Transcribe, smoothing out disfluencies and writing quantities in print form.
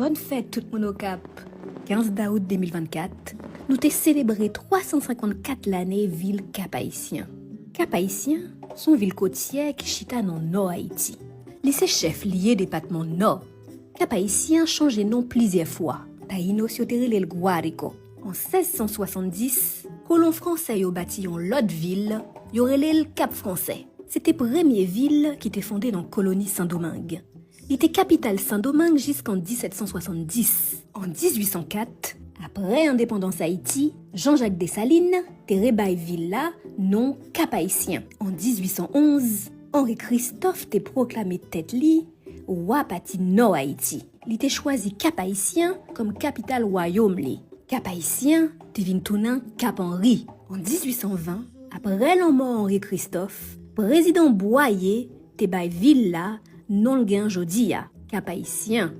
Bonne fête tout le monde au Cap. 15 août 2024, nous t'ai célébré 354 l'année ville Cap-Haïtien. Cap-Haïtien, son ville côtière qui chita dans nord Haïti. Lycée chef lié département nord. Cap-Haïtien change de nom plusieurs fois. Taïno siotere le Guarico. En 1670, colons français yo bâti yon l'autre ville, yo relé le Cap français. C'était première ville qui était fondée dans la colonie Saint-Domingue. Il était capitale Saint-Domingue jusqu'en 1770. En 1804, après indépendance Haïti, Jean-Jacques Dessalines te rebaille villa nom Cap-Haïtien. En 1811, Henri Christophe te proclamé tête li roi pati nord Haïti. Il te choisi Cap-Haïtien comme capitale royaume li. Cap-Haïtien te vin tournan Cap-Henri. En 1820, après la mort Henri Christophe, président Boyer te baille villa non gen jodi ya. Cap-Haïtien.